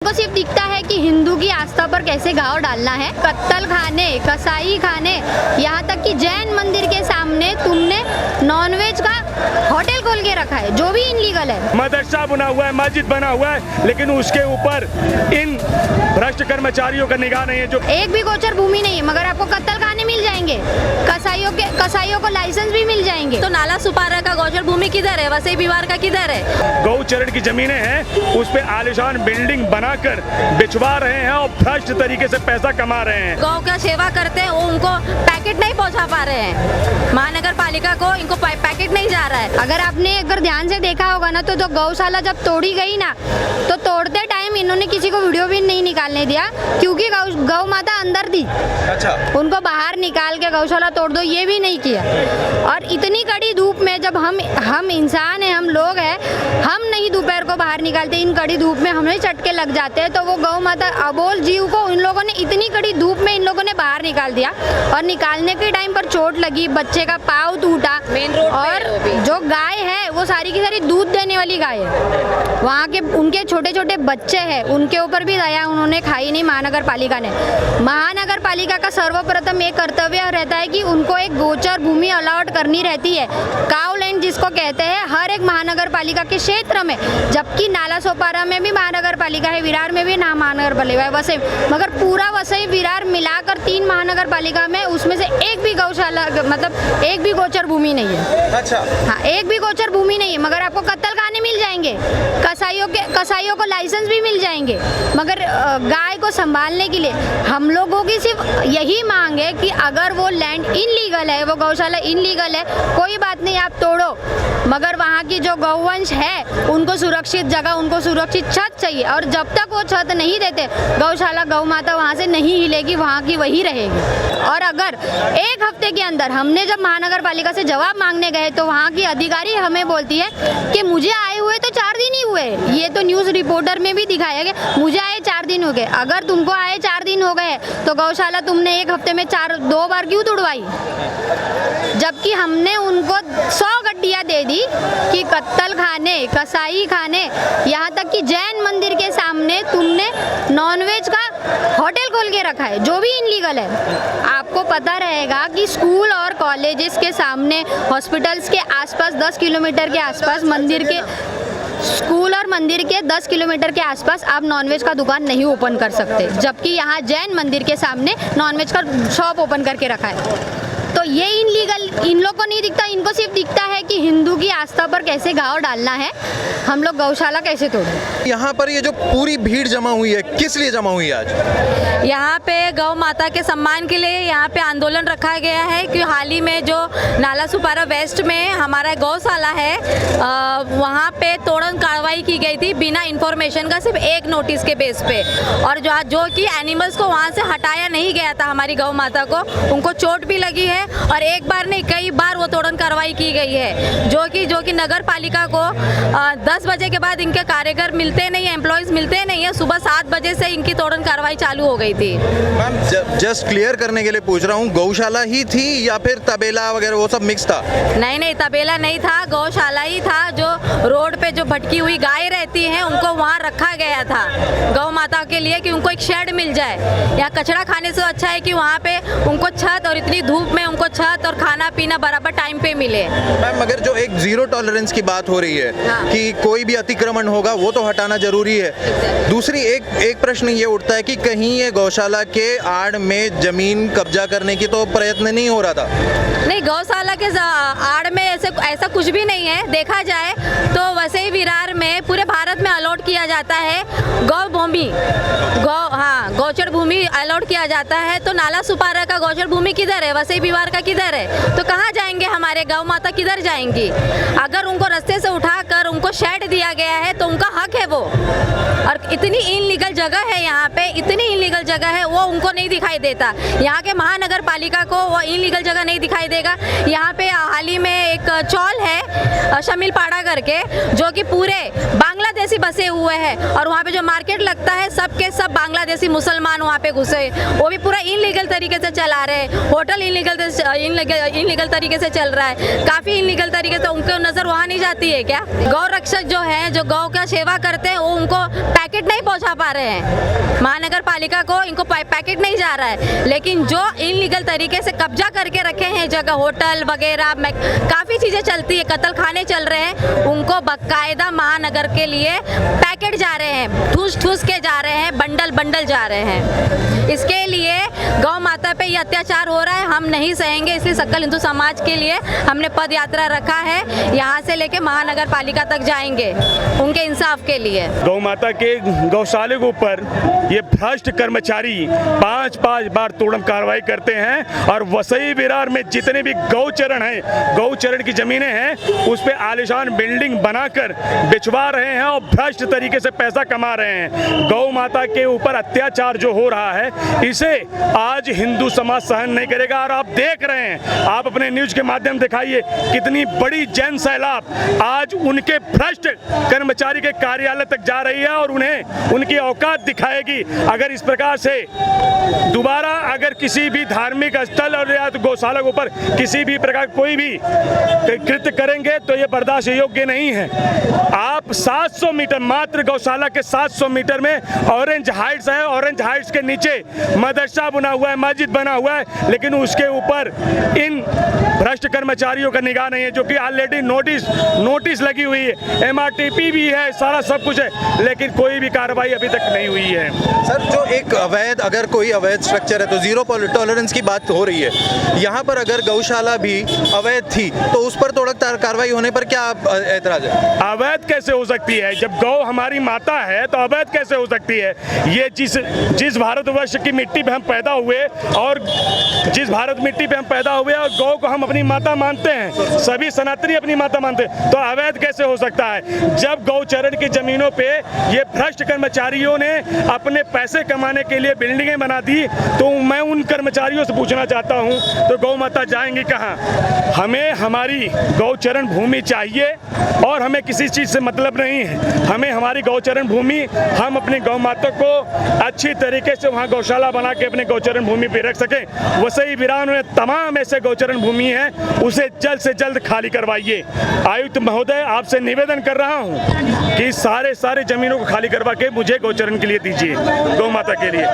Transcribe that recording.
इनको सिर्फ दिखता है कि हिंदू की आस्था पर कैसे घाव डालना है। कत्तल खाने, कसाई खाने, यहाँ तक कि जैन मंदिर के सामने तुमने नॉनवेज का होटल खोल के रखा है, जो भी इनलीगल है। मदरसा बना हुआ है, मस्जिद बना हुआ है, लेकिन उसके ऊपर इन भ्रष्ट कर्मचारियों का निगाह नहीं है। जो एक भी गोचर भूमि नहीं है, मगर आपको कत्तल खाने मिल जाएंगे, कसाईयों को लाइसेंस भी मिल जाएंगे। तो नाला सुपारा का गोचर भूमि किधर है, वसई विवार का किधर है? गौचरण की जमीनें हैं, उस पे आलिशान बिल्डिंग बनाकर बिचवा रहे हैं और भ्रष्ट तरीके से पैसा कमा रहे हैं। गौ का सेवा करते हैं, वो उनको पैकेट नहीं पहुंचा पा रहे हैं। महानगर पालिका को इनको पैकेट नहीं जा रहा है। अगर आपने अगर ध्यान से देखा होगा ना, तो गौशाला जब तोड़ी गई ना, तो तोड़ते टाइम इन्होंने किसी को वीडियो भी नहीं निकालने दिया, क्योंकि गौ माता अंदर थी। अच्छा, उनको बाहर निकाल के गौशाला तोड़ दो, ये भी नहीं किया। और इतनी कड़ी धूप में जब हम इंसान हैं, हम लोग हैं, हम नहीं दोपहर को बाहर निकालते, इन कड़ी धूप में हमें चटके लग जाते हैं, तो वो गौ माता अबोल जीव को इन लोगों ने इतनी कड़ी धूप में इन लोगों ने बाहर निकाल दिया। और निकालने के टाइम पर चोट लगी, बच्चे का पाँव टूटा। मेन रोड पे और जो गाय है वो सारी की सारी दूध देने वाली गाय है। वहाँ के उनके छोटे छोटे बच्चे हैं, उनके ऊपर भी दया उन्होंने खाई नहीं महानगर पालिका ने। महानगर पालिका का सर्वप्रथम एक कर्तव्य रहता है कि उनको एक गोचर भूमि अलॉट करनी रहती है, काउ लैंड जिसको कहते हैं, हर एक महानगर पालिका के क्षेत्र में। जबकि नाला सोपारा में भी महानगर पालिका है, विरार में भी ना महानगर पालिका है, वसई, मगर पूरा वसई विरार मिलाकर 3 महानगर पालिका में उसमें से एक भी गौशाला मतलब एक भी गोचर भूमि नहीं है। अच्छा, हाँ, एक भी गोचर भूमि नहीं है, मगर आपको कत्तल खाने मिल जाएंगे, कसाईयों को लाइसेंस भी मिल जाएंगे। मगर गाय को संभालने के लिए हम लोगों की सिर्फ यही मांग है कि अगर वो लैंड इनलीगल है, वो गौशाला इनलीगल है, कोई बात नहीं, आप तोड़ो, मगर वहाँ की जो गौवंश है उनको सुरक्षित जगह, उनको सुरक्षित छत चाहिए। और जब तक वो छत नहीं देते, गौशाला गौ माता वहाँ से नहीं हिलेगी, वहाँ की वही रहेगी। और अगर एक हफ्ते के अंदर, हमने जब महानगर पालिका से जवाब मांगने गए तो वहाँ की अधिकारी हमें बोलती है कि मुझे आए हुए तो 4 दिन ही हुए। ये तो न्यूज़ रिपोर्टर में भी दिखाया गया, मुझे आए 4 दिन हो गए। अगर तुमको आए 4 दिन हो गए तो गौशाला तुमने एक हफ्ते में 2 बार क्यों तुड़वाई? जबकि हमने उनको 100 गड्डियाँ दे दी कि कत्तल खाने, कसाई खाने, यहाँ तक कि जैन मंदिर के सामने तुमने नॉनवेज का होटल खोल के रखा है, जो भी इनलीगल है। आपको पता रहेगा कि स्कूल और कॉलेजेस के सामने, हॉस्पिटल्स के आसपास 10 किलोमीटर के आसपास, मंदिर के स्कूल और मंदिर के 10 किलोमीटर के आसपास आप नॉनवेज का दुकान नहीं ओपन कर सकते, जबकि यहाँ जैन मंदिर के सामने नॉनवेज का शॉप ओपन करके रखा है। तो ये इनलीगल इन लोग को नहीं दिखता, इनको सिर्फ दिखता है कि हिंदू की आस्था पर कैसे घाव डालना है, हम लोग गौशाला कैसे तोड़ें। यहाँ पर ये जो पूरी भीड़ जमा हुई है, किस लिए जमा हुई है आज? यहाँ पे गौ माता के सम्मान के लिए यहाँ पे आंदोलन रखा गया है कि हाल ही में जो नाला सुपारा वेस्ट में हमारा गौशाला है, वहाँ पे तोड़न कार्रवाई की गई थी बिना इंफॉर्मेशन का, सिर्फ एक नोटिस के बेस पे। और जो कि एनिमल्स को वहाँ से हटाया नहीं गया था, हमारी गौ माता को, उनको चोट भी लगी है और एक बार नहीं कई बार वो तोड़न कार्रवाई की गई है, जो कि नगर पालिका को 10 बजे के बाद इनके कारीगर मिलते नहीं है, एम्प्लॉयज मिलते नहीं है, सुबह 7 बजे से इनकी तोड़न कार्रवाई चालू हो गई थी। मैम, जस्ट क्लियर करने के लिए पूछ रहा हूँ, गौशाला ही थी या फिर तबेला वगैरह वो सब मिक्स था? नहीं, तबेला नहीं था, गौशाला ही था। जो रोड पे जो भटकी हुई गाय रहती हैं उनको वहाँ रखा गया था गौ माता के लिए, कि उनको एक शेड मिल जाए। यहाँ कचरा खाने से अच्छा है कि वहाँ पे उनको छत, और इतनी धूप में उनको छत और खाना पीना बराबर टाइम पे मिले। मैम, मगर जो एक 0 टॉलरेंस की बात हो रही है, हाँ, कि कोई भी अतिक्रमण होगा वो तो हटाना जरूरी है। दूसरी एक प्रश्न ये उठता है कि कहीं ये गौशाला के आड़ में जमीन कब्जा करने की तो प्रयत्न नहीं हो रहा था? नहीं, गौशाला के आड़ में ऐसा कुछ भी नहीं है। देखा जाए तो वसई विरार में पूरे भारत में अलॉट किया जाता है गौ भूमि, गौचर भूमि अलॉट किया जाता है। तो नाला सुपारा का गौचर भूमि किधर है, वसई विवार का किधर है? तो कहाँ जाएंगे हमारे गौ माता, किधर जाएंगी? अगर उनको रास्ते से उठाकर उनको शेड दिया गया है तो उनका हक है वो। और इतनी इनलीगल जगह है यहाँ पे, इतनी इनलीगल जगह है, वो उनको नहीं दिखाई देता। यहाँ के महानगर पालिका को वो इनलीगल जगह नहीं दिखाई देगा। यहाँ पे हाल ही में एक चौल है शमील पाड़ा करके, जो कि पूरे बांग्लादेशी बसे हुए हैं, और वहाँ पे जो मार्केट लगता है सबके सब बांग्लादेशी मुसलमान वहाँ पे घुसे, वो भी पूरा इनलीगल तरीके से चला रहे हैं। होटल इनलीगल तरीके से चल रहा है, काफ़ी इनलीगल तरीके से। उनको नज़र वहाँ नहीं जाती है क्या? गौ रक्षक जो है, जो गौ का सेवा करते हैं, वो उनको पैकेट नहीं पहुँचा पा रहे हैं। महानगर पालिका को इनको पैकेट नहीं जा रहा है, लेकिन जो इनलीगल तरीके से कब्जा करके रखे हैं जगह, होटल वगैरह में काफ़ी चीज़ें चलती है, कत्ल खाने चल रहे हैं, उनको बाकायदा महानगर के लिए पैकेट जा रहे हैं, ठूस के जा रहे हैं, बंडल जा रहे हैं। इसके लिए गौ माता पे ये अत्याचार हो रहा है, हम नहीं सहेंगे। इसलिए सकल हिंदू समाज के लिए हमने पद यात्रा रखा है, यहाँ से लेके महानगर पालिका तक जाएंगे उनके इंसाफ के लिए। गौ माता के गौशाले के ऊपर ये भ्रष्ट कर्मचारी 5-5 बार तोड़म कार्रवाई करते हैं और वसई विरार में जितने भी गौचरण हैं, गौचरण की जमीनें हैं, उस पे आलीशान बिल्डिंग बनाकर बिचवा रहे हैं और भ्रष्ट तरीके से पैसा कमा रहे हैं। गौ माता के ऊपर अत्याचार जो हो रहा है, इसे आज हिंदू समाज सहन नहीं करेगा। और आप देख रहे हैं, आप अपने न्यूज के माध्यम दिखाइए कितनी बड़ी जन सैलाब आज उनके भ्रष्ट कर्मचारी के कार्यालय तक जा रही है और उन्हें उनकी औकात दिखाएगी। अगर इस प्रकार से दोबारा अगर किसी भी धार्मिक स्थल और या तो गौशाला के ऊपर किसी भी प्रकार कोई भी कृत्य करेंगे तो ये बर्दाश्त योग्य नहीं है। आप 700 मीटर, मात्र गौशाला के 700 मीटर में ऑरेंज हाइट्स है, ऑरेंज हाइट्स के नीचे मदरसा बना हुआ है, मस्जिद बना हुआ है, लेकिन उसके ऊपर इन भ्रष्ट कर्मचारियों का निगाह नहीं है, जो कि ऑलरेडी नोटिस लगी हुई है, MRTP भी है, सारा सब कुछ है, लेकिन कोई भी कार्रवाई अभी तक नहीं हुई है। सर, जो एक अवैध, अगर कोई अवैध स्ट्रक्चर है तो जीरो टॉलरेंस की बात हो रही है। यहाँ पर अगर गौशाला भी अवैध थी तो उस पर तोड़क कार्रवाई होने पर क्या ऐतराज है? अवैध कैसे हो सकती है? जब गौ हमारी माता है तो अवैध कैसे हो सकती है? ये जिस भारतवर्ष की मिट्टी पे हम पैदा हुए और जिस भारत मिट्टी पे हम पैदा हुए और गौ को हम अपनी माता मानते हैं, सभी सनातनी अपनी माता मानते हैं, तो अवैध कैसे हो सकता है? जब गौचरण की जमीनों पे ये भ्रष्ट कर्मचारियों ने अपने पैसे कमाने के लिए बिल्डिंगें बना दी, तो मैं उन कर्मचारियों से पूछना चाहता हूं, तो गौ माता जाएंगी कहां? हमें हमारी गौचरण भूमि चाहिए और हमें किसी चीज़ से मतलब नहीं है। हमें हमारी गौचरण भूमि, हम अपनी गौ माता को अच्छी तरीके से वहाँ गौशाला बना के अपने गौचरण भूमि पे रख सकें। वसई विरार में तमाम ऐसे गौचरण भूमि है, उसे जल्द से जल्द खाली करवाइए। आयुक्त महोदय, आपसे निवेदन कर रहा हूँ कि सारे जमीनों को खाली करवा के मुझे गौचरण के लिए दीजिए, गौ माता के लिए।